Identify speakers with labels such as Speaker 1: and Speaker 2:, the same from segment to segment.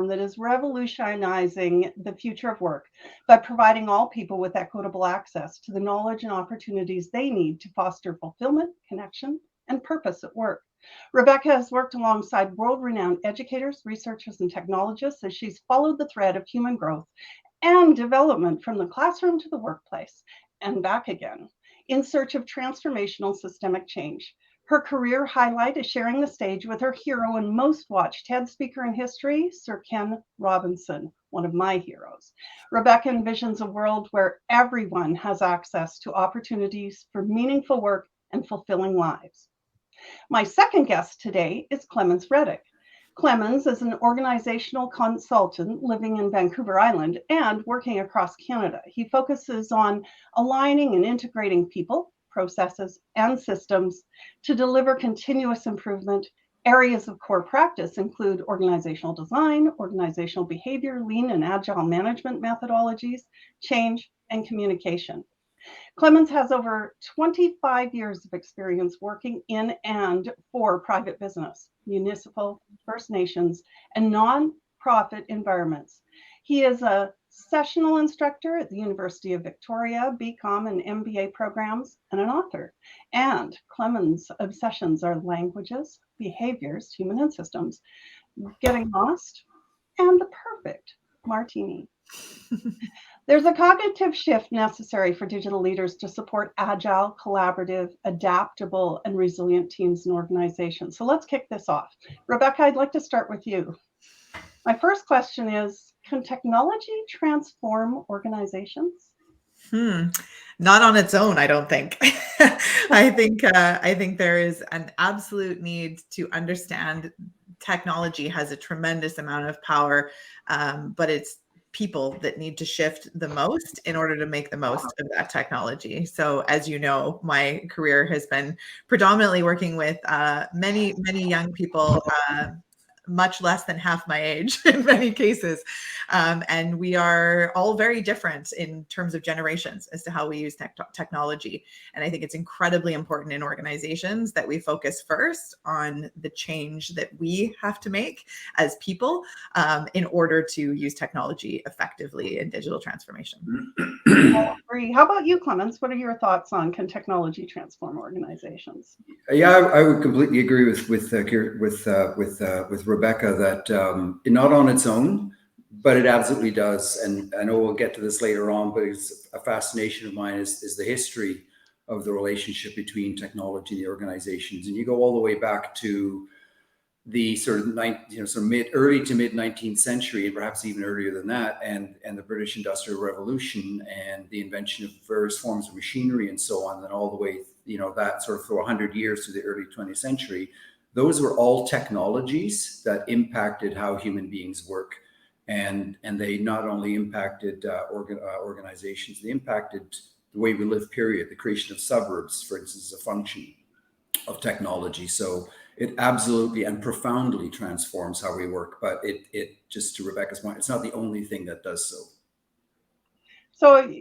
Speaker 1: platform that is revolutionizing the future of work by providing all people with equitable access to the knowledge and opportunities they need to foster fulfillment, connection, and purpose at work. Rebecca has worked alongside world-renowned educators, researchers, and technologists as she's followed the thread of human growth and development from the classroom to the workplace and back again in search of transformational systemic change. Her career highlight is sharing the stage with her hero and most watched TED speaker in history, Sir Ken Robinson, one of my heroes. Rebecca envisions a world where everyone has access to opportunities for meaningful work and fulfilling lives. My second guest today is Clemens Reddick. Clemens is an organizational consultant living in Vancouver Island and working across Canada. He focuses on aligning and integrating people, processes, and systems to deliver continuous improvement. Areas of core practice include organizational design, organizational behavior, lean and agile management methodologies, change, and communication. Clemens has over 25 years of experience working in and for private business, municipal, First Nations, and nonprofit environments. He is a sessional instructor at the University of Victoria, BCom and MBA programs, and an author. And Clemens' obsessions are languages, behaviors, human and systems, getting lost, and the perfect martini. There's a cognitive shift necessary for digital leaders to support agile, collaborative, adaptable, and resilient teams and organizations. So let's kick this off. Rebecca, I'd like to start with you. My first question is, can technology transform organizations?
Speaker 2: Not on its own, I don't think. I think there is an absolute need to understand technology has a tremendous amount of power, but it's people that need to shift the most in order to make the most of that technology. So as you know, my career has been predominantly working with many young people, much less than half my age in many cases. And we are all very different in terms of generations as to how we use technology. And I think it's incredibly important in organizations that we focus first on the change that we have to make as people in order to use technology effectively in digital transformation.
Speaker 1: I agree. How about you, Clemens? What are your thoughts on can technology transform organizations?
Speaker 3: Yeah, I would completely agree with Rebecca that not on its own, but it absolutely does. And I know we'll get to this later on, but it's a fascination of mine is the history of the relationship between technology and the organizations. And you go all the way back to the sort of early to mid 19th century, and perhaps even earlier than that, and the British Industrial Revolution and the invention of various forms of machinery and so on, and all the way, that sort of for 100 years to the early 20th century. Those were all technologies that impacted how human beings work. And they not only impacted organizations, they impacted the way we live, period. The creation of suburbs, for instance, is a function of technology. So it absolutely and profoundly transforms how we work. But it just to Rebecca's point, it's not the only thing that does so.
Speaker 1: So,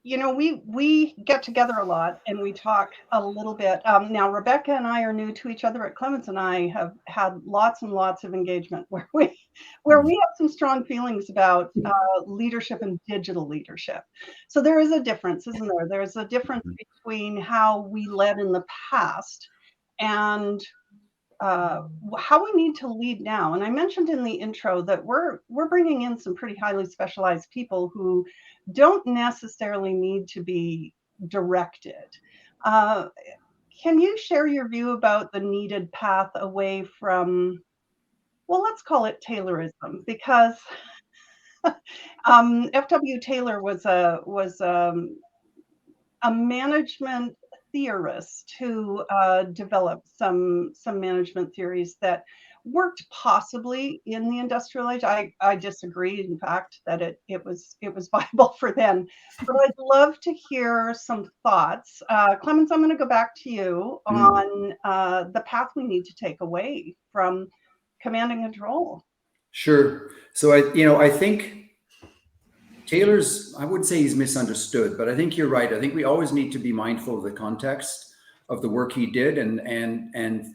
Speaker 1: we get together a lot and we talk a little bit. Now, Rebecca and I are new to each other at Clemens, and I have had lots and lots of engagement where we have some strong feelings about leadership and digital leadership. So there is a difference, isn't there? There's a difference between how we led in the past and how we need to lead now. And I mentioned in the intro that we're bringing in some pretty highly specialized people who don't necessarily need to be directed. Can you share your view about the needed path away from, well, let's call it Taylorism, because F.W. Taylor was a management theorist who developed some management theories that worked possibly in the industrial age. I disagree, in fact, that it was viable for then. But I'd love to hear some thoughts. Clemens, I'm going to go back to you on the path we need to take away from command and control.
Speaker 3: Sure. So I think Taylor's, I wouldn't say he's misunderstood, but I think you're right. I think we always need to be mindful of the context of the work he did. And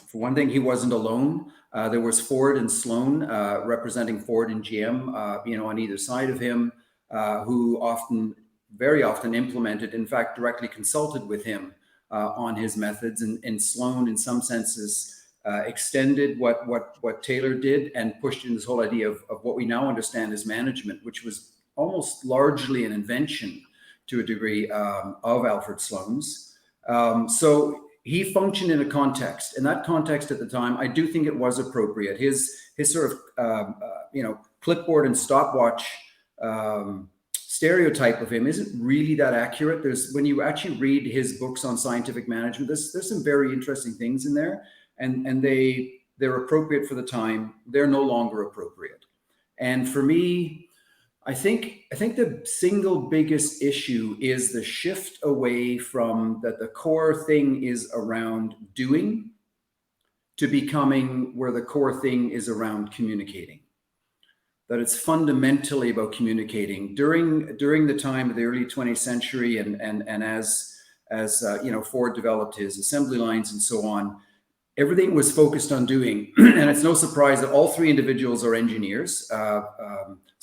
Speaker 3: for one thing, he wasn't alone. There was Ford and Sloan representing Ford and GM, on either side of him, who very often implemented, in fact, directly consulted with him on his methods. And Sloan, in some senses, extended what Taylor did and pushed in this whole idea of what we now understand as management, which was almost largely an invention to a degree of Alfred Sloan's. So he functioned in a context, and that context at the time, I do think it was appropriate. His sort of clipboard and stopwatch stereotype of him isn't really that accurate. When you actually read his books on scientific management, there's some very interesting things in there, and they're appropriate for the time. They're no longer appropriate. And for me, I think the single biggest issue is the shift away from that the core thing is around doing to becoming where the core thing is around communicating. That it's fundamentally about communicating. During the time of the early 20th century and as Ford developed his assembly lines and so on, everything was focused on doing. And it's no surprise that all three individuals are engineers.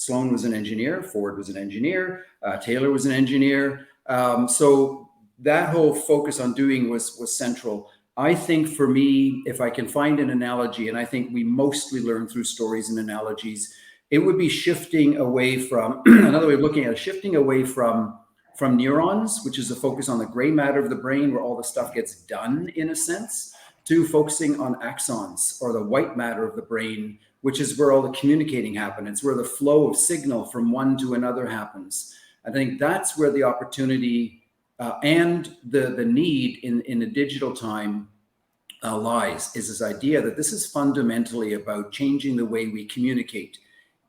Speaker 3: Sloan was an engineer, Ford was an engineer, Taylor was an engineer. So that whole focus on doing was central. I think for me, if I can find an analogy, and I think we mostly learn through stories and analogies, it would be shifting away from, another way of looking at it, shifting away from neurons, which is a focus on the gray matter of the brain where all the stuff gets done in a sense, to focusing on axons, or the white matter of the brain, which is where all the communicating happens. It's where the flow of signal from one to another happens. I think that's where the opportunity and the need in the digital time lies, is this idea that this is fundamentally about changing the way we communicate.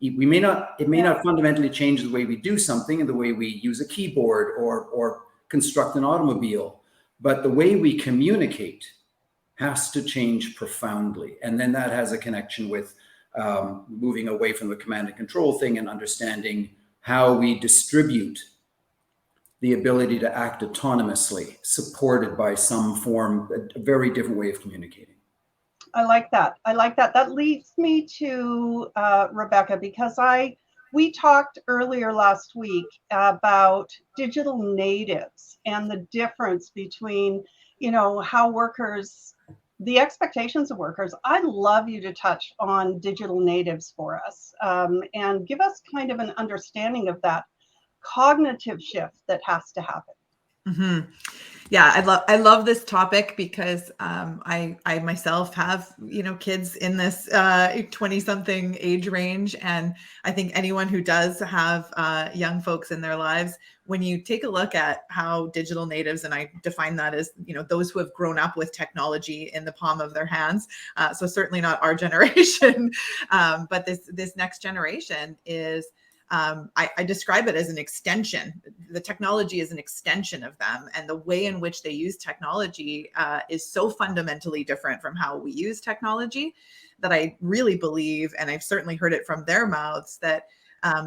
Speaker 3: It may not fundamentally change the way we do something and the way we use a keyboard or construct an automobile, but the way we communicate has to change profoundly. And then that has a connection with moving away from the command and control thing and understanding how we distribute the ability to act autonomously, supported by some form, a very different way of communicating.
Speaker 1: I like that. That leads me to Rebecca, because we talked earlier last week about digital natives and the difference between, how workers, the expectations of workers. I'd love you to touch on digital natives for us and give us kind of an understanding of that cognitive shift that has to happen.
Speaker 2: Mm-hmm. Yeah, I love this topic because I myself have, kids in this 20-something age range, and I think anyone who does have young folks in their lives, when you take a look at how digital natives, and I define that as those who have grown up with technology in the palm of their hands, so certainly not our generation, but this next generation is. I describe it as an extension. The technology is an extension of them, and the way in which they use technology is so fundamentally different from how we use technology that I really believe, and I've certainly heard it from their mouths, that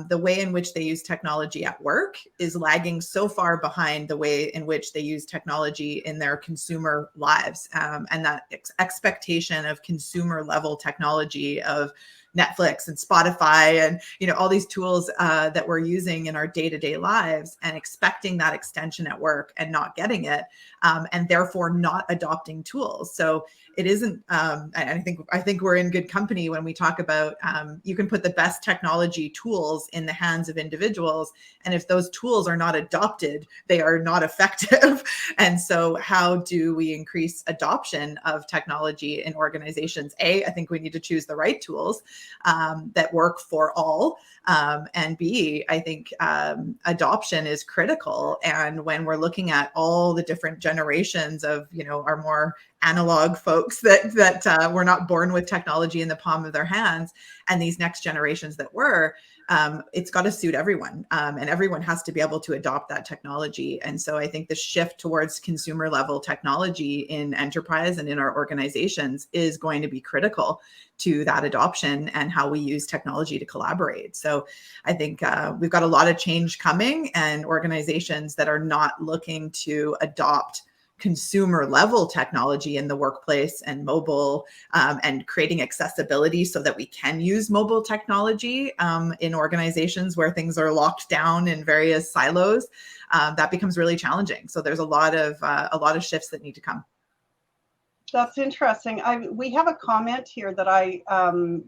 Speaker 2: the way in which they use technology at work is lagging so far behind the way in which they use technology in their consumer lives. And that expectation of consumer level technology of Netflix and Spotify and all these tools that we're using in our day-to-day lives, and expecting that extension at work and not getting it, and therefore not adopting tools. So it isn't. I think we're in good company when we talk about you can put the best technology tools in the hands of individuals, and if those tools are not adopted, they are not effective. And so, how do we increase adoption of technology in organizations? I think we need to choose the right tools that work for all. And B, I think adoption is critical. And when we're looking at all the different generations of, our more analog folks that were not born with technology in the palm of their hands, and these next generations that were, it's got to suit everyone. And everyone has to be able to adopt that technology. And so I think the shift towards consumer level technology in enterprise and in our organizations is going to be critical to that adoption and how we use technology to collaborate. So I think we've got a lot of change coming, and organizations that are not looking to adopt consumer level technology in the workplace and mobile, and creating accessibility so that we can use mobile technology in organizations where things are locked down in various silos, that becomes really challenging. So there's a lot of shifts that need to come.
Speaker 1: That's interesting. We have a comment here that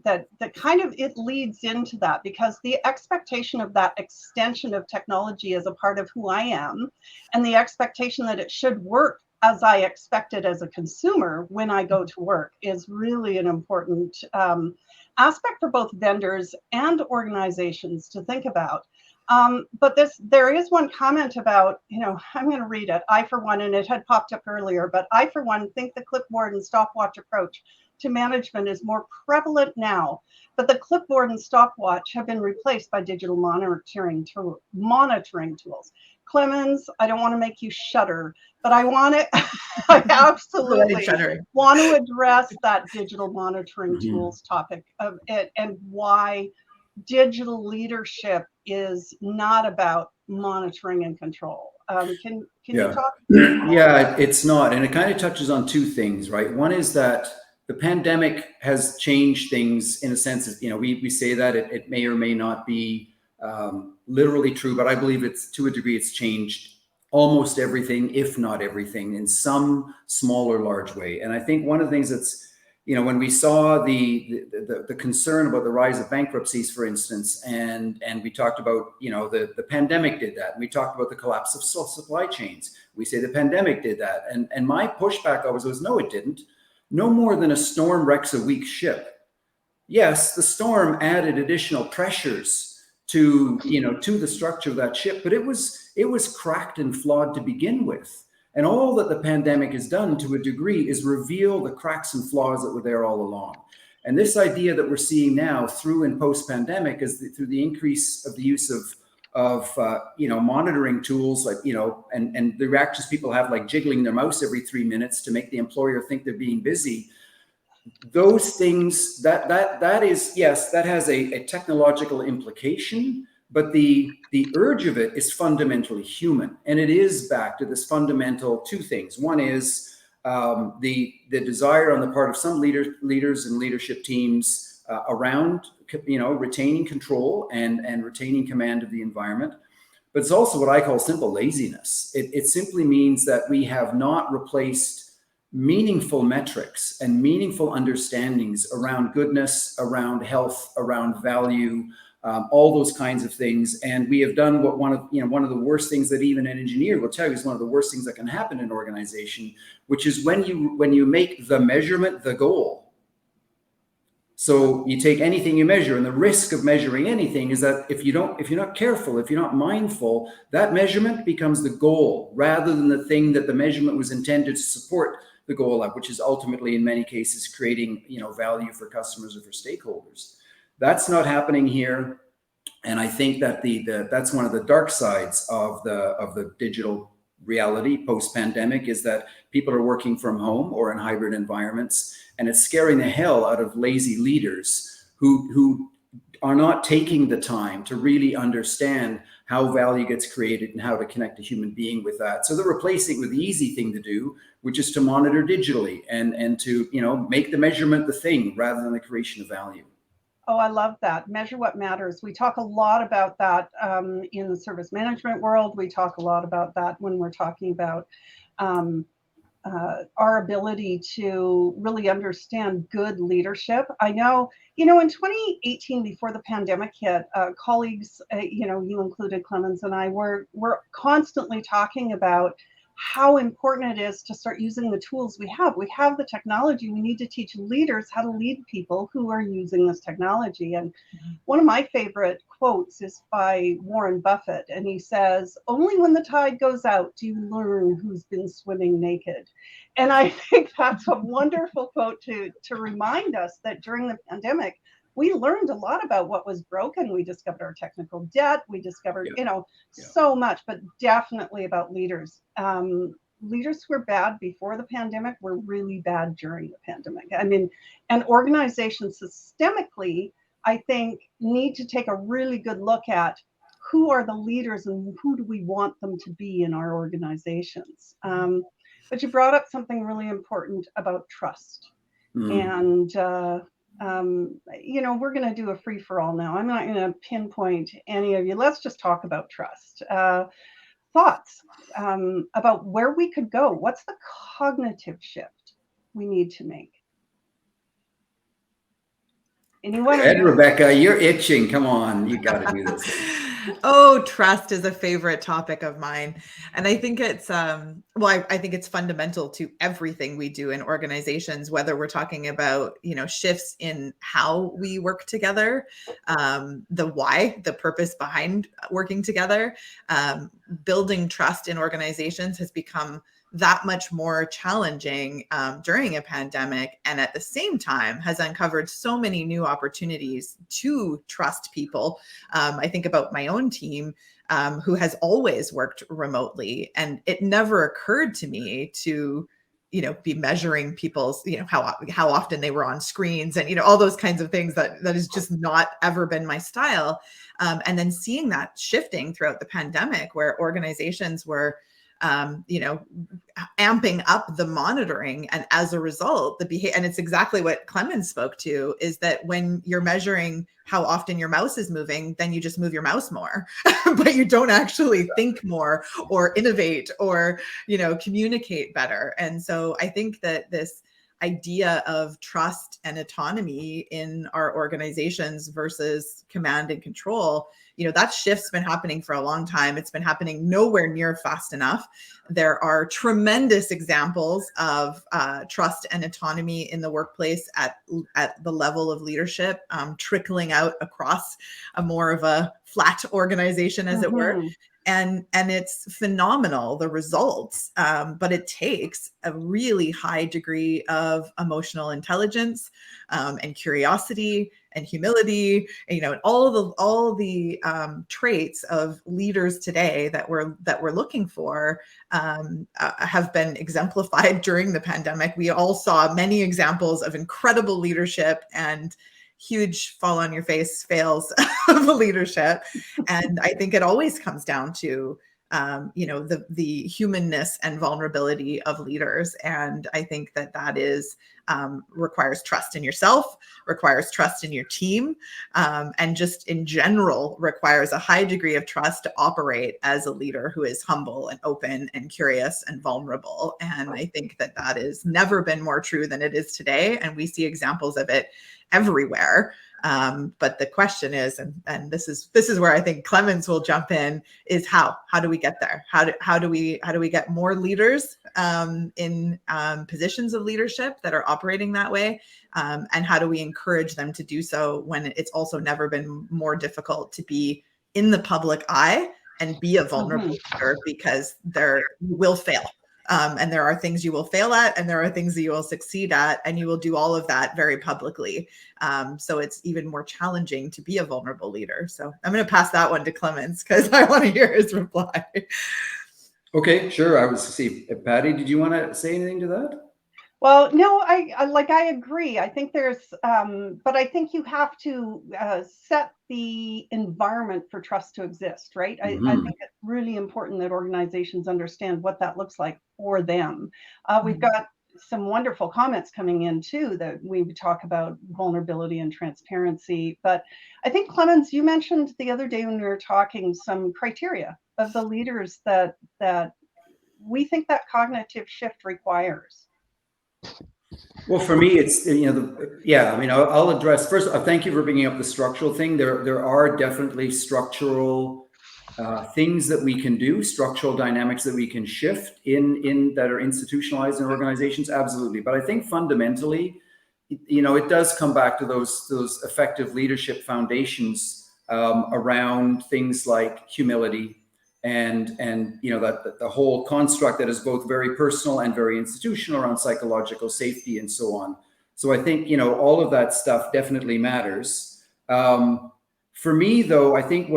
Speaker 1: that kind of, it leads into that, because the expectation of that extension of technology as a part of who I am, and the expectation that it should work as I expect it as a consumer when I go to work, is really an important aspect for both vendors and organizations to think about. But there is one comment about, I'm going to read it. I, for one, and it had popped up earlier, but I, for one, think the clipboard and stopwatch approach to management is more prevalent now. But the clipboard and stopwatch have been replaced by digital monitoring tools. Clemens, I don't want to make you shudder, but I absolutely want to address that digital monitoring tools topic of it, and why digital leadership is not about monitoring and control. Can you talk?
Speaker 3: Yeah, it's not. And it kind of touches on two things, right? One is that the pandemic has changed things in a sense. We say that it may or may not be literally true, but I believe it's, to a degree, it's changed almost everything, if not everything, in some small or large way. And I think one of the things that's, when we saw the concern about the rise of bankruptcies, for instance, and we talked about, the pandemic did that. And we talked about the collapse of supply chains. We say the pandemic did that. And my pushback always was, no, it didn't. No more than a storm wrecks a weak ship. Yes, the storm added additional pressures to the structure of that ship, but it was cracked and flawed to begin with. And all that the pandemic has done, to a degree, is reveal the cracks and flaws that were there all along. And this idea that we're seeing now through and post-pandemic is through the increase of the use of monitoring tools, like, and the reactions people have, like jiggling their mouse every 3 minutes to make the employer think they're being busy. Those things, that is, yes, that has a technological implication, but the urge of it is fundamentally human. And it is back to this fundamental two things. One is the desire on the part of some leaders and leadership teams around, retaining control and retaining command of the environment. But it's also what I call simple laziness. It simply means that we have not replaced meaningful metrics and meaningful understandings around goodness, around health, around value, all those kinds of things. And we have done what one of the worst things that even an engineer will tell you is one of the worst things that can happen in an organization, which is when you make the measurement the goal. So you take anything you measure, and the risk of measuring anything is that if you're not careful, if you're not mindful, that measurement becomes the goal rather than the thing that the measurement was intended to support the goal of, which is ultimately in many cases creating, value for customers or for stakeholders. That's not happening here. And I think that that's one of the dark sides of the digital reality post-pandemic, is that people are working from home or in hybrid environments, and it's scaring the hell out of lazy leaders who are not taking the time to really understand how value gets created and how to connect a human being with that. So they're replacing it with the easy thing to do, which is to monitor digitally and to make the measurement the thing rather than the creation of value.
Speaker 1: Oh, I love that. Measure what matters. We talk a lot about that in the service management world. We talk a lot about that when we're talking about our ability to really understand good leadership. I know, in 2018, before the pandemic hit, colleagues, you included, Clemens, and I were constantly talking about how important it is to start using the tools we have. We have the technology. We need to teach leaders how to lead people who are using this technology. And one of my favorite quotes is by Warren Buffett. And he says, "Only when the tide goes out do you learn who's been swimming naked." And I think that's a wonderful quote to remind us that during the pandemic, we learned a lot about what was broken. We discovered our technical debt. We discovered, so much, but definitely about leaders. Leaders who were bad before the pandemic were really bad during the pandemic. I mean, and organizations systemically, I think, need to take a really good look at who are the leaders and who do we want them to be in our organizations. But you brought up something really important about trust. And we're going to do a free-for-all now. I'm not going to pinpoint any of you. Let's just talk about trust. Thoughts about where we could go. What's the cognitive shift we need to make? Anyone?
Speaker 3: Ed, Rebecca, you're itching. Come on, you got to do this.
Speaker 2: Oh, trust is a favorite topic of mine. And I think it's, I think it's fundamental to everything we do in organizations, whether we're talking about, shifts in how we work together, the why, the purpose behind working together. Building trust in organizations has become that much more challenging during a pandemic, and at the same time has uncovered so many new opportunities to trust people. I think about my own team who has always worked remotely, and it never occurred to me to be measuring people's, how often they were on screens and, all those kinds of things that has just not ever been my style. And then seeing that shifting throughout the pandemic, where organizations were amping up the monitoring. And as a result, the behavior, and it's exactly what Clemens spoke to, is that when you're measuring how often your mouse is moving, then you just move your mouse more, but you don't actually think more or innovate or, communicate better. And so I think that this idea of trust and autonomy in our organizations versus command and control, that shift's been happening for a long time. It's been happening nowhere near fast enough. There are tremendous examples of trust and autonomy in the workplace at the level of leadership, trickling out across a more of a flat organization, as it were. And it's phenomenal, the results, but it takes a really high degree of emotional intelligence and curiosity and humility, and all the traits of leaders today that we're looking for have been exemplified during the pandemic. We all saw many examples of incredible leadership and huge fall on your face fails of leadership. And I think it always comes down to the humanness and vulnerability of leaders. And I think that is requires trust in yourself, requires trust in your team, and just in general requires a high degree of trust to operate as a leader who is humble and open and curious and vulnerable. And I think that has never been more true than it is today. And we see examples of it everywhere. But the question is, and this is where I think Clemens will jump in, is how do we get there? How do we get more leaders in positions of leadership that are operating that way? And how do we encourage them to do so when it's also never been more difficult to be in the public eye and be a vulnerable leader, because you will fail. And there are things you will fail at, and there are things that you will succeed at, and you will do all of that very publicly. So it's even more challenging to be a vulnerable leader. So I'm going to pass that one to Clemens because I want to hear his reply.
Speaker 3: Okay, sure. I was see, Patty, did you want to say anything to that?
Speaker 1: Well, no, I agree. I think there's, but I think you have to set the environment for trust to exist, right? I think it's really important that organizations understand what that looks like for them. We've got some wonderful comments coming in too, that we talk about vulnerability and transparency. But I think, Clemens, you mentioned the other day when we were talking some criteria of the leaders that we think that cognitive shift requires.
Speaker 3: Well, for me, it's, I'll address first. Thank you for bringing up the structural thing. There are definitely structural things that we can do, structural dynamics that we can shift in that are institutionalized in organizations. Absolutely. But I think fundamentally, it does come back to those effective leadership foundations around things like humility, and that the whole construct that is both very personal and very institutional around psychological safety and so on. So I think all of that stuff definitely matters. For me, though, I think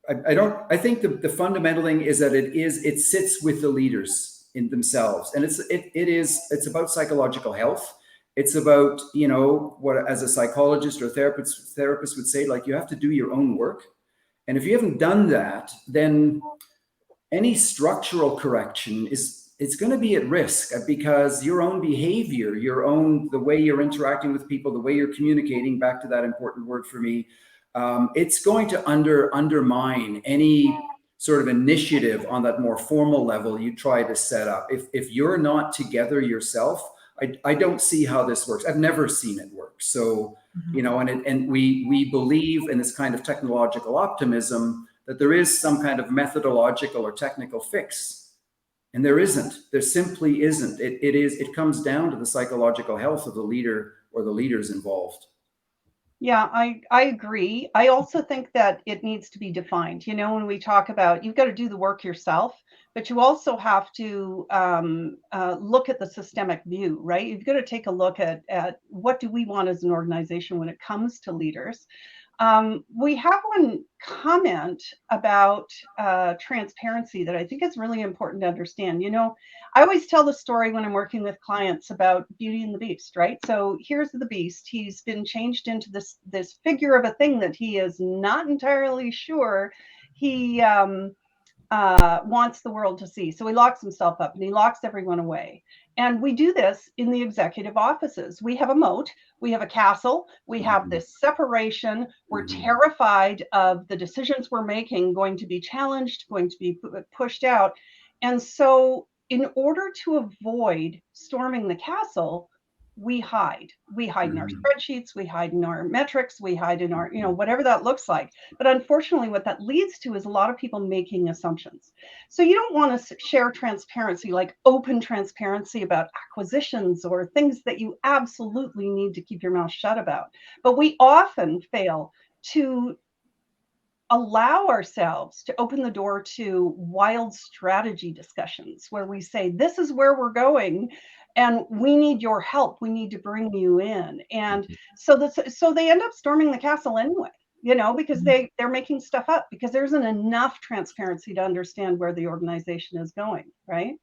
Speaker 3: I think the fundamental thing is that it sits with the leaders in themselves, and it's about psychological health. It's about what, as a psychologist or therapist would say, like, you have to do your own work. And if you haven't done that, then any structural correction it's going to be at risk, because your own behavior, the way you're interacting with people, the way you're communicating, back to that important word for me, it's going to undermine any sort of initiative on that more formal level you try to set up. If you're not together yourself, I don't see how this works. I've never seen it work. So, and we believe in this kind of technological optimism that there is some kind of methodological or technical fix. And there isn't. There simply isn't. It comes down to the psychological health of the leader or the leaders involved.
Speaker 1: Yeah, I agree. I also think that it needs to be defined. When we talk about, you've got to do the work yourself, but you also have to look at the systemic view, right? You've got to take a look at what do we want as an organization when it comes to leaders. We have one comment about transparency that I think is really important to understand. I always tell the story when I'm working with clients about Beauty and the Beast, right? So here's the Beast. He's been changed into this figure of a thing that he is not entirely sure he wants the world to see. So he locks himself up and he locks everyone away. And we do this in the executive offices. We have a moat, we have a castle, we have this separation. We're terrified of the decisions we're making going to be challenged, going to be pushed out. And so in order to avoid storming the castle, we hide. We hide in our spreadsheets, we hide in our metrics, we hide in our, whatever that looks like. But unfortunately, what that leads to is a lot of people making assumptions. So you don't want to share transparency, like open transparency about acquisitions or things that you absolutely need to keep your mouth shut about. But we often fail to allow ourselves to open the door to wild strategy discussions where we say, this is where we're going and we need your help. We need to bring you in. And so they end up storming the castle anyway, because they're making stuff up because there isn't enough transparency to understand where the organization is going, right?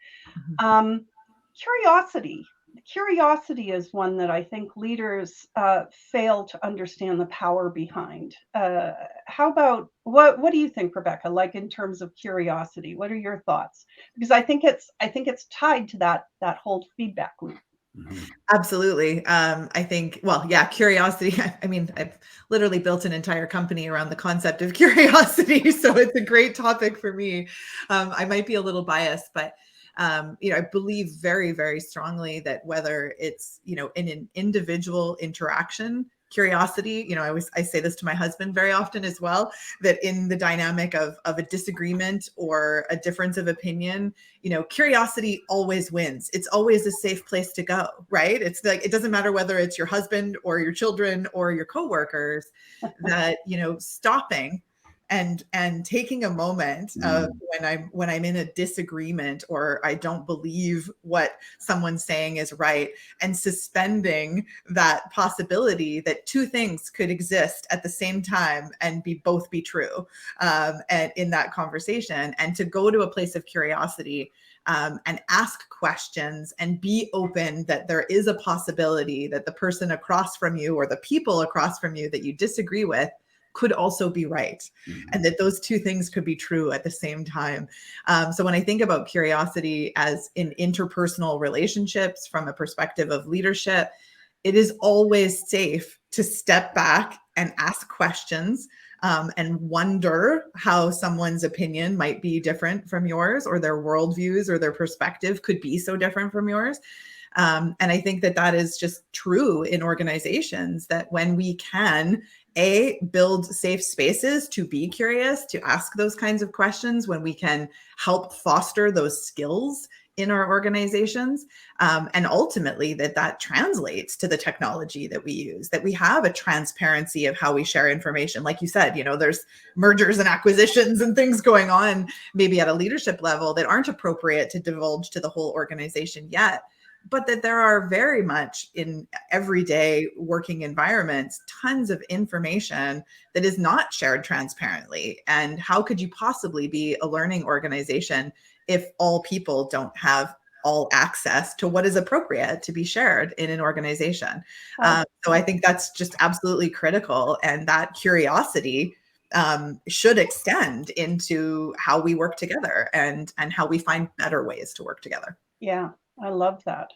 Speaker 1: Curiosity curiosity is one that I think leaders fail to understand the power behind. How about what do you think, Rebecca? Like in terms of curiosity, what are your thoughts? Because I think it's tied to that whole feedback loop.
Speaker 3: Mhm.
Speaker 2: Absolutely. I think, well, yeah, curiosity. I mean, I've literally built an entire company around the concept of curiosity. So it's a great topic for me. I might be a little biased, but I believe very, very strongly that whether it's, in an individual interaction, curiosity, I say this to my husband very often as well, that in the dynamic of a disagreement or a difference of opinion, curiosity always wins. It's always a safe place to go, right? It's like, it doesn't matter whether it's your husband or your children or your coworkers, that, stopping and taking a moment of when I'm in a disagreement or I don't believe what someone's saying is right, and suspending that possibility that two things could exist at the same time and both be true, and in that conversation, and to go to a place of curiosity, and ask questions and be open that there is a possibility that the person across from you or the people across from you that you disagree with could also be right, and that those two things could be true at the same time. So when I think about curiosity as in interpersonal relationships from a perspective of leadership, it is always safe to step back and ask questions, and wonder how someone's opinion might be different from yours, or their worldviews or their perspective could be so different from yours. And I think that is just true in organizations, that when we can build safe spaces to be curious, to ask those kinds of questions, when we can help foster those skills in our organizations, and ultimately that translates to the technology that we use, that we have a transparency of how we share information. Like you said, there's mergers and acquisitions and things going on maybe at a leadership level that aren't appropriate to divulge to the whole organization yet, but that there are very much in everyday working environments, tons of information that is not shared transparently. And how could you possibly be a learning organization if all people don't have all access to what is appropriate to be shared in an organization? So I think that's just absolutely critical. And that curiosity should extend into how we work together and how we find better ways to work together.
Speaker 1: Yeah, I love that.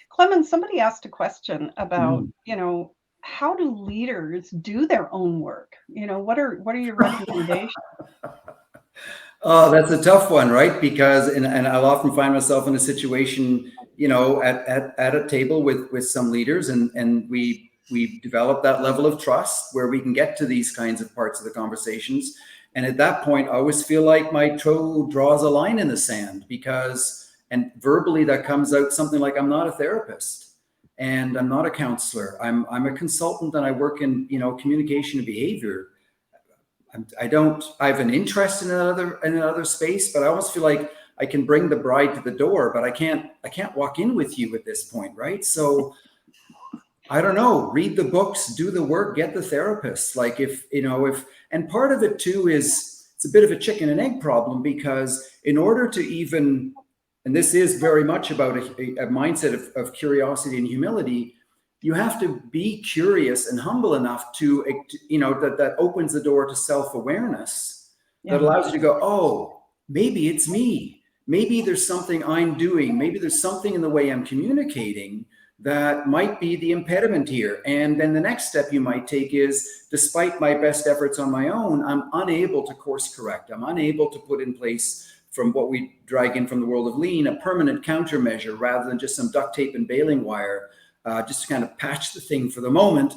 Speaker 1: Clemens, somebody asked a question about, how do leaders do their own work? What are your recommendations?
Speaker 3: Oh, that's a tough one, right? Because, and I'll often find myself in a situation, at a table with some leaders, and we develop that level of trust where we can get to these kinds of parts of the conversations. And at that point, I always feel like my toe draws a line in the sand, and verbally that comes out something like, I'm not a therapist and I'm not a counselor. I'm a consultant, and I work in, communication and behavior. I have an interest in another space, but I almost feel like I can bring the bride to the door, but I can't walk in with you at this point. Right. So I don't know, read the books, do the work, get the therapist. Like and part of it too is it's a bit of a chicken and egg problem, because in order to even, and this is very much about a mindset of curiosity and humility, you have to be curious and humble enough to, that opens the door to self-awareness, that allows you to go, oh, maybe it's me. Maybe there's something I'm doing. Maybe there's something in the way I'm communicating that might be the impediment here. And then the next step you might take is, despite my best efforts on my own, I'm unable to course correct. I'm unable to put in place, from what we drag in from the world of lean, a permanent countermeasure rather than just some duct tape and baling wire, just to kind of patch the thing for the moment.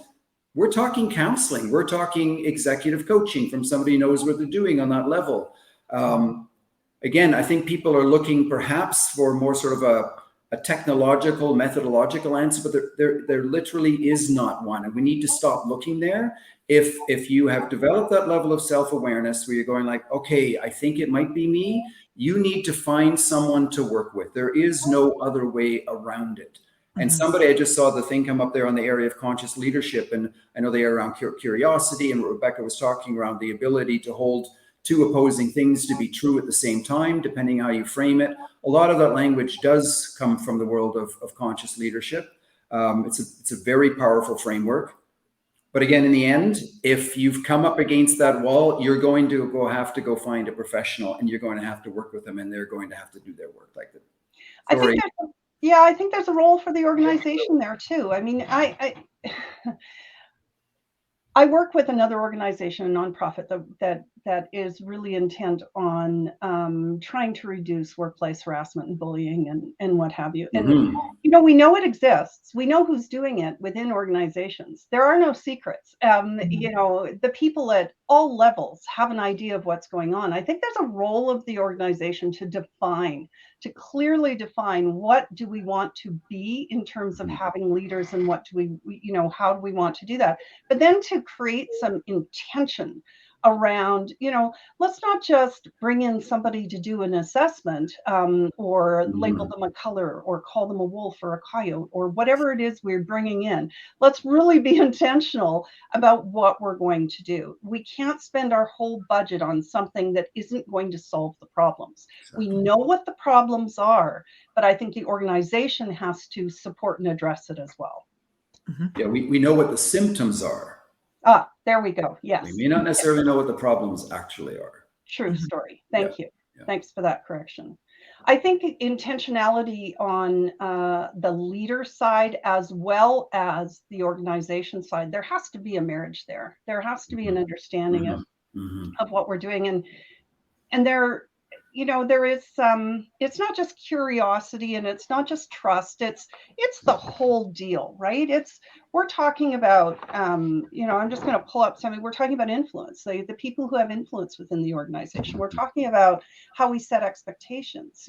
Speaker 3: We're talking counseling. We're talking executive coaching from somebody who knows what they're doing on that level. Again, I think people are looking perhaps for more sort of a technological, methodological answer, but there literally is not one. And we need to stop looking there. If you have developed that level of self-awareness where you're going like, okay, I think it might be me, you need to find someone to work with. There is no other way around it. And somebody, I just saw the thing come up there on the area of conscious leadership. And I know they are around curiosity, and what Rebecca was talking around the ability to hold two opposing things to be true at the same time, depending how you frame it. A lot of that language does come from the world of conscious leadership. It's a very powerful framework. But again, in the end, if you've come up against that wall, you're going to have to go find a professional, and you're going to have to work with them, and they're going to have to do their work like that.
Speaker 1: I think there's a role for the organization there too. I mean, I work with another organization, a nonprofit that is really intent on trying to reduce workplace harassment and bullying and what have you. And we know it exists. We know who's doing it within organizations. There are no secrets. The people at all levels have an idea of what's going on. I think there's a role of the organization to clearly define what do we want to be in terms of having leaders, and what do we how do we want to do that, but then to create some intention around, let's not just bring in somebody to do an assessment or label them a color or call them a wolf or a coyote or whatever it is we're bringing in. Let's really be intentional about what we're going to do. We can't spend our whole budget on something that isn't going to solve the problems. Exactly. We know what the problems are, but I think the organization has to support and address it as well.
Speaker 3: Yeah, we know what the symptoms are.
Speaker 1: Ah, there we go. Yes.
Speaker 3: We may not necessarily know what the problems actually are.
Speaker 1: True story. Thank you. Yeah. Thanks for that correction. I think intentionality on the leader side as well as the organization side, there has to be a marriage there. There has to be an understanding of what we're doing. And there is it's not just curiosity, and it's not just trust. It's the whole deal, right? We're talking about, I'm just going to pull up something. We're talking about influence, the people who have influence within the organization. We're talking about how we set expectations.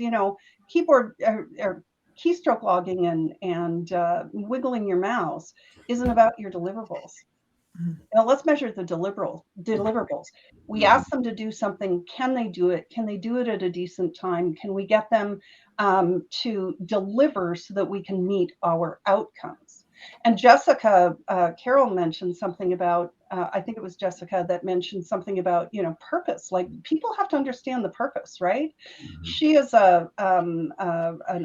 Speaker 1: Keyboard or keystroke logging and wiggling your mouse isn't about your deliverables. Now let's measure the deliverables. We ask them to do something. Can they do it? Can they do it at a decent time? Can we get them to deliver so that we can meet our outcomes? And Jessica Carroll mentioned something about, I think it was Jessica that mentioned something about, purpose. Like, people have to understand the purpose, right? She is an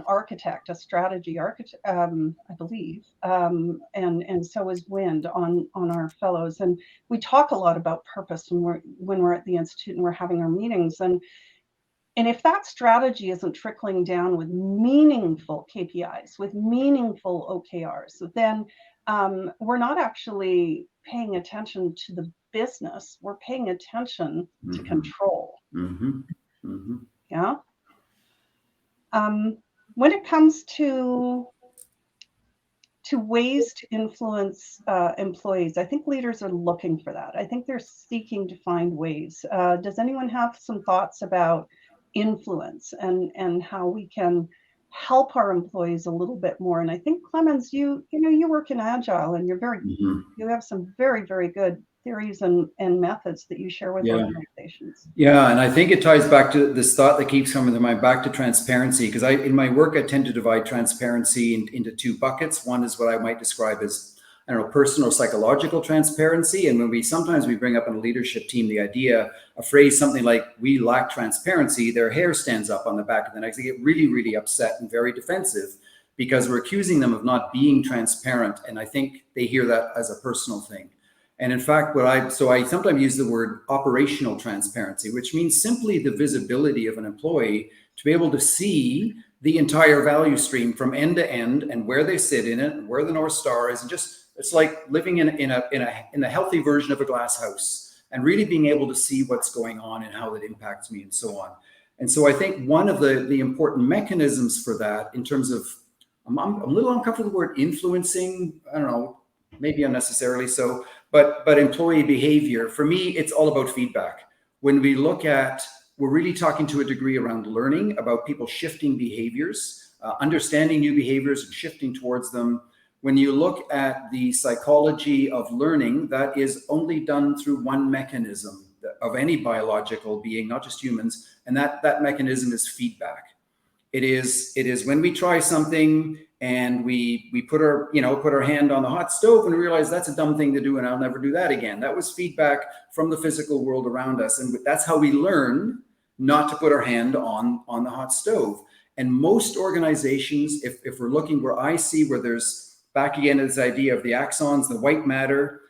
Speaker 1: architect, a strategy architect, I believe, and so is Wind on our fellows. And we talk a lot about purpose when we're at the Institute and we're having our meetings. And if that strategy isn't trickling down with meaningful KPIs, with meaningful OKRs, then we're not actually paying attention to the business. We're paying attention to control. Yeah. When it comes to ways to influence employees, I think leaders are looking for that. I think they're seeking to find ways. Does anyone have some thoughts about influence and how we can help our employees a little bit more? And I think, Clemens, you work in Agile, and you have some very, very good theories and methods that you share with organizations.
Speaker 3: Yeah, and I think it ties back to this thought that keeps coming to mind, back to transparency, because in my work I tend to divide transparency into two buckets. One is what I might describe as, personal or psychological transparency. And when sometimes we bring up in a leadership team the idea, a phrase, something like, we lack transparency, their hair stands up on the back of the neck. They get really, really upset and very defensive because we're accusing them of not being transparent. And I think they hear that as a personal thing. And in fact, I sometimes use the word operational transparency, which means simply the visibility of an employee to be able to see the entire value stream from end to end, and where they sit in it, and where the North Star is, and it's like living in a healthy version of a glass house, and really being able to see what's going on and how it impacts me and so on. And so I think one of the important mechanisms for that, in terms of, I'm a little uncomfortable with the word influencing, I don't know, maybe unnecessarily so, but employee behavior, for me, it's all about feedback. When we look at, we're really talking to a degree around learning, about people shifting behaviors, understanding new behaviors and shifting towards them. When you look at the psychology of learning, that is only done through one mechanism of any biological being, not just humans, and that mechanism is feedback. It is when we try something and we put our hand on the hot stove and realize that's a dumb thing to do and I'll never do that again. That was feedback from the physical world around us, and that's how we learn not to put our hand on the hot stove. And most organizations, if we're looking where I see where there's back again to this idea of the axons, the white matter,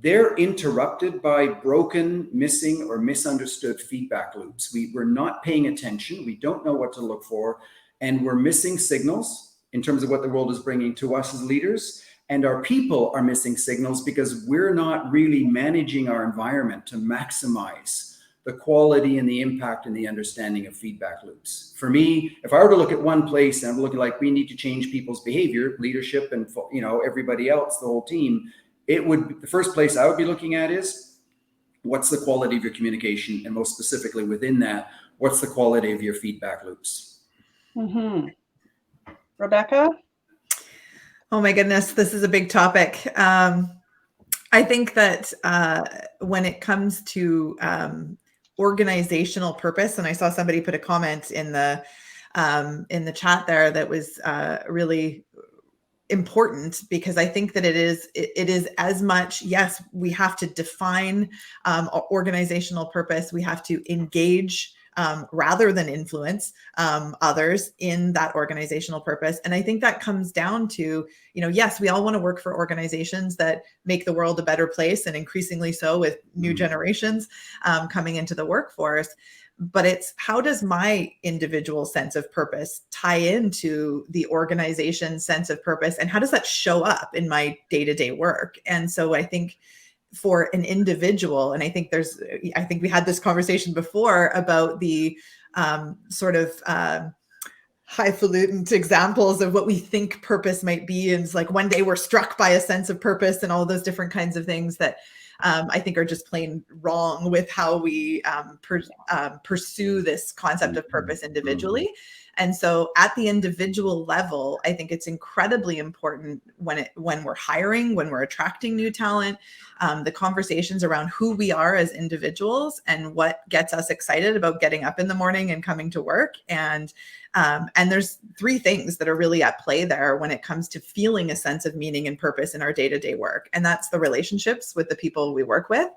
Speaker 3: they're interrupted by broken, missing, or misunderstood feedback loops. We're not paying attention. We don't know what to look for, and we're missing signals in terms of what the world is bringing to us as leaders. And our people are missing signals because we're not really managing our environment to maximize the quality and the impact and the understanding of feedback loops. For me, if I were to look at one place and I'm looking like we need to change people's behavior, leadership and everybody else, the whole team, the first place I would be looking at is what's the quality of your communication, and most specifically within that, what's the quality of your feedback loops?
Speaker 1: Mm-hmm. Rebecca?
Speaker 2: Oh my goodness, this is a big topic. I think that when it comes to organizational purpose, and I saw somebody put a comment in the chat there that was really important, because I think that it is as much, yes, we have to define organizational purpose. We have to engage rather than influence others in that organizational purpose. And I think that comes down to, yes, we all want to work for organizations that make the world a better place, and increasingly so with new generations coming into the workforce. But it's, how does my individual sense of purpose tie into the organization's sense of purpose, and how does that show up in my day-to-day work? And so I think for an individual, and I think we had this conversation before about the sort of highfalutin examples of what we think purpose might be. And it's like one day we're struck by a sense of purpose and all those different kinds of things that I think are just plain wrong with how we pursue this concept of purpose individually. And so at the individual level, I think it's incredibly important when we're hiring, when we're attracting new talent, the conversations around who we are as individuals and what gets us excited about getting up in the morning and coming to work. And there's three things that are really at play there when it comes to feeling a sense of meaning and purpose in our day-to-day work. And that's the relationships with the people we work with.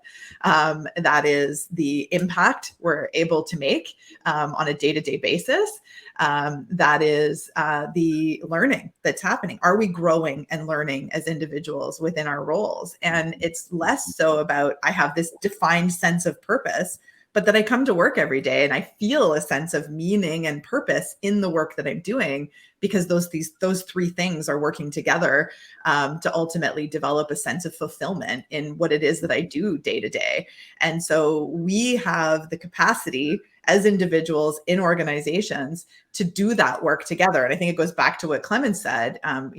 Speaker 2: That is the impact we're able to make on a day-to-day basis. That is the learning that's happening. Are we growing and learning as individuals within our roles? And it's less so about, I have this defined sense of purpose, but that I come to work every day and I feel a sense of meaning and purpose in the work that I'm doing, because those three things are working together to ultimately develop a sense of fulfillment in what it is that I do day to day. And so we have the capacity as individuals in organizations to do that work together. And I think it goes back to what Clemens said, and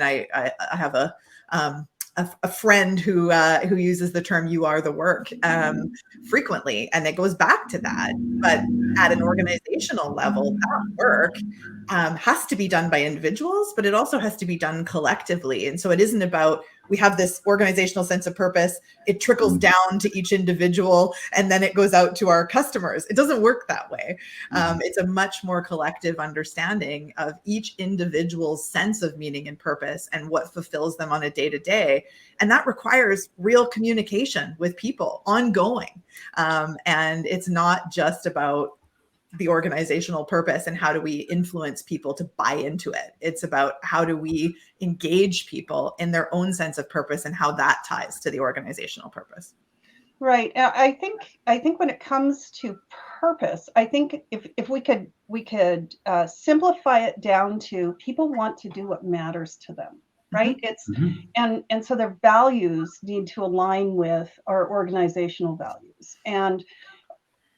Speaker 2: I have a friend who uses the term "you are the work" frequently, and it goes back to that. But at an organizational level, that work has to be done by individuals, but it also has to be done collectively. And so it isn't about, we have this organizational sense of purpose, it trickles down to each individual, and then it goes out to our customers. It doesn't work that way. It's a much more collective understanding of each individual's sense of meaning and purpose and what fulfills them on a day-to-day. And that requires real communication with people, ongoing. And it's not just about the organizational purpose and how do we influence people to buy into it. It's about how do we engage people in their own sense of purpose and how that ties to the organizational purpose.
Speaker 1: Right. I think when it comes to purpose, I think if we could simplify it down to, people want to do what matters to them, right? It's and so their values need to align with our organizational values. And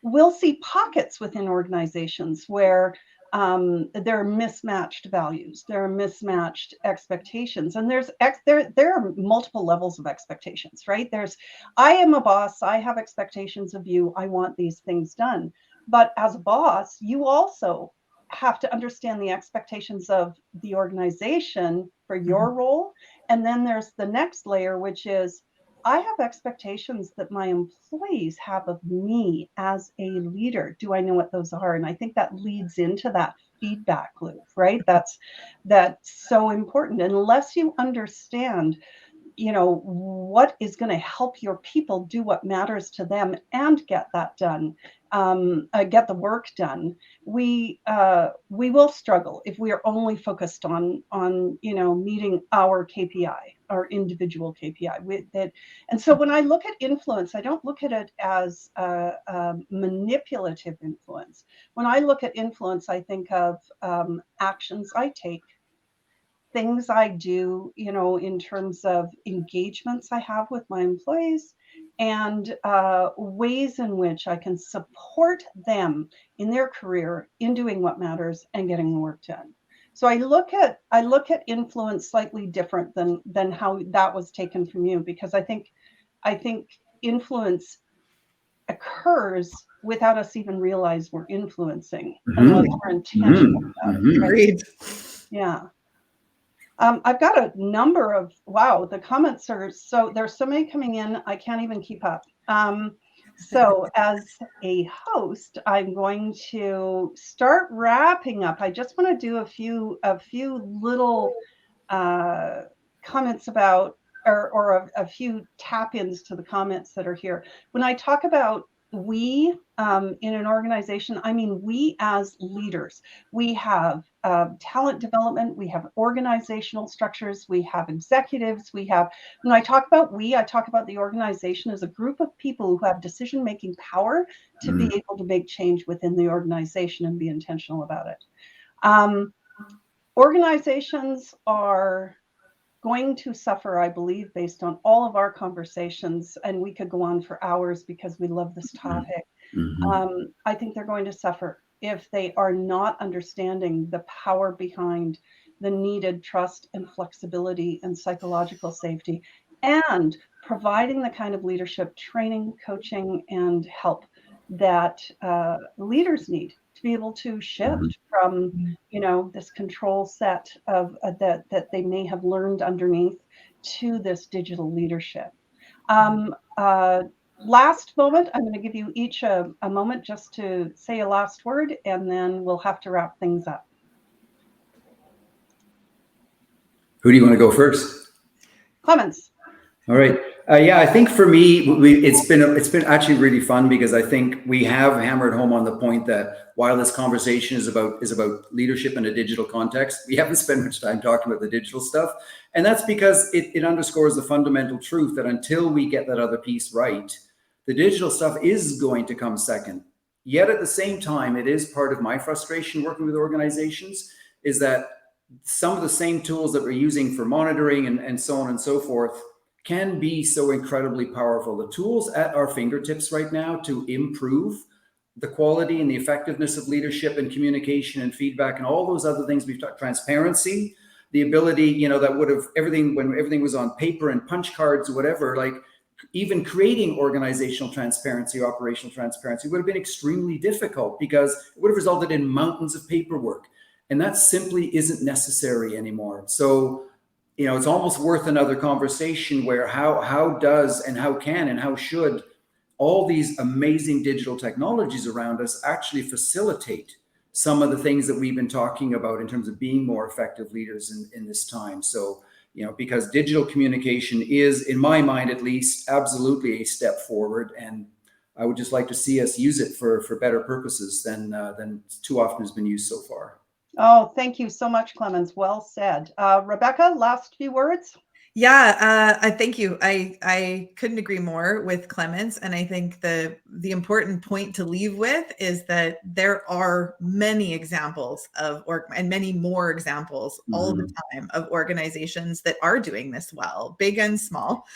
Speaker 1: we'll see pockets within organizations where there are mismatched values, there are mismatched expectations, and there are multiple levels of expectations, right? I am a boss, I have expectations of you, I want these things done. But as a boss, you also have to understand the expectations of the organization for your role. And then there's the next layer, which is, I have expectations that my employees have of me as a leader. Do I know what those are? And I think that leads into that feedback loop, right? That's so important. Unless you understand, what is going to help your people do what matters to them and get that done, get the work done, we will struggle if we are only focused on meeting our KPI, our individual KPI. And so when I look at influence, I don't look at it as manipulative influence. When I look at influence, I think of actions I take, things I do, in terms of engagements I have with my employees, and ways in which I can support them in their career in doing what matters and getting the work done. So I look at influence slightly different than how that was taken from you, because I think influence occurs without us even realize we're influencing, unless we're intentional about it.
Speaker 2: Agreed.
Speaker 1: Yeah. I've got a number of, wow, the comments are there's so many coming in, I can't even keep up. So as a host, I'm going to start wrapping up. I just want to do a few little comments about, or a few tap-ins to the comments that are here. When I talk about we in an organization, I mean we as leaders. We have talent development, we have organizational structures, we have executives, when I talk about we, I talk about the organization as a group of people who have decision-making power to be able to make change within the organization and be intentional about it. Organizations are going to suffer, I believe, based on all of our conversations, and we could go on for hours because we love this topic. I think they're going to suffer if they are not understanding the power behind the needed trust and flexibility and psychological safety, and providing the kind of leadership training, coaching, and help that leaders need to be able to shift from, this control set of that they may have learned underneath to this digital leadership. Last moment, I'm going to give you each a moment just to say a last word, and then we'll have to wrap things up.
Speaker 3: Who do you want to go first?
Speaker 1: Clemens.
Speaker 3: All right. Yeah, I think for me, it's been actually really fun, because I think we have hammered home on the point that while this conversation is about leadership in a digital context, we haven't spent much time talking about the digital stuff. And that's because it underscores the fundamental truth that until we get that other piece right, the digital stuff is going to come second. Yet at the same time, it is part of my frustration working with organizations, is that some of the same tools that we're using for monitoring and so on and so forth can be so incredibly powerful. The tools at our fingertips right now to improve the quality and the effectiveness of leadership and communication and feedback and all those other things we've talked, transparency, the ability, that would have when everything was on paper and punch cards or whatever, like even creating organizational transparency, operational transparency would have been extremely difficult, because it would have resulted in mountains of paperwork. And that simply isn't necessary anymore. So, it's almost worth another conversation where how does and how can and how should all these amazing digital technologies around us actually facilitate some of the things that we've been talking about in terms of being more effective leaders in this time. So, because digital communication is, in my mind at least, absolutely a step forward. And I would just like to see us use it for better purposes than too often has been used so far.
Speaker 1: Oh, thank you so much, Clemens. Well said. Rebecca, last few words.
Speaker 2: Yeah, I thank you. I couldn't agree more with Clemens. And I think the important point to leave with is that there are many examples and many more examples all the time of organizations that are doing this well, big and small.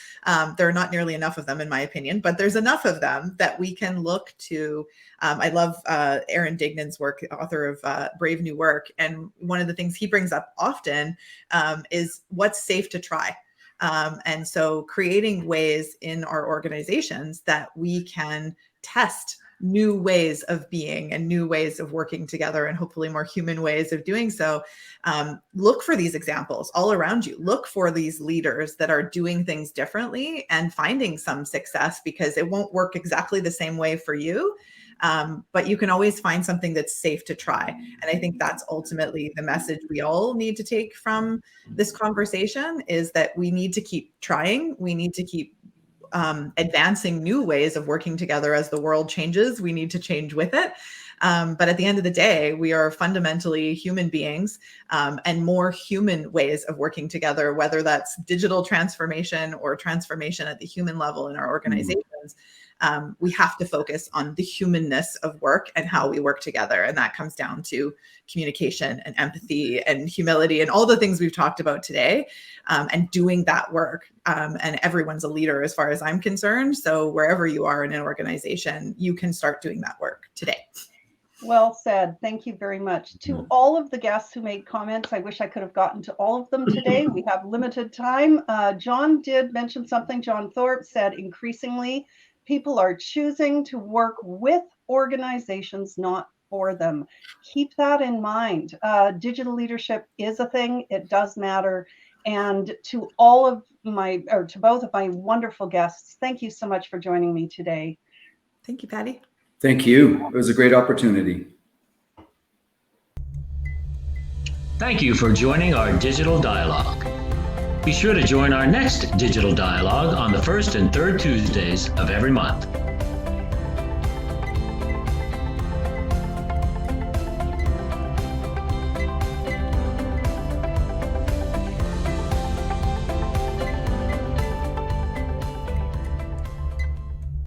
Speaker 2: There are not nearly enough of them, in my opinion, but there's enough of them that we can look to. I love Aaron Dignan's work, author of Brave New Work. And one of the things he brings up often is what's safe to try. And so creating ways in our organizations that we can test new ways of being and new ways of working together, and hopefully more human ways of doing so, look for these examples all around you. Look for these leaders that are doing things differently and finding some success, because it won't work exactly the same way for you. But you can always find something that's safe to try. And I think that's ultimately the message we all need to take from this conversation, is that we need to keep trying. We need to keep advancing new ways of working together. As the world changes, we need to change with it. But at the end of the day, we are fundamentally human beings, and more human ways of working together, whether that's digital transformation or transformation at the human level in our organizations. We have to focus on the humanness of work and how we work together. And that comes down to communication and empathy and humility and all the things we've talked about today, and doing that work. And everyone's a leader as far as I'm concerned. So wherever you are in an organization, you can start doing that work today.
Speaker 1: Well said. Thank you very much. To all of the guests who made comments, I wish I could have gotten to all of them today. We have limited time. John did mention something. John Thorpe said, increasingly, people are choosing to work with organizations, not for them. Keep that in mind. Digital leadership is a thing. It does matter. And to both of my wonderful guests, thank you so much for joining me today.
Speaker 2: Thank you, Patty.
Speaker 3: Thank you. It was a great opportunity.
Speaker 4: Thank you for joining our digital dialogue. Be sure to join our next digital dialogue on the first and third Tuesdays of every month.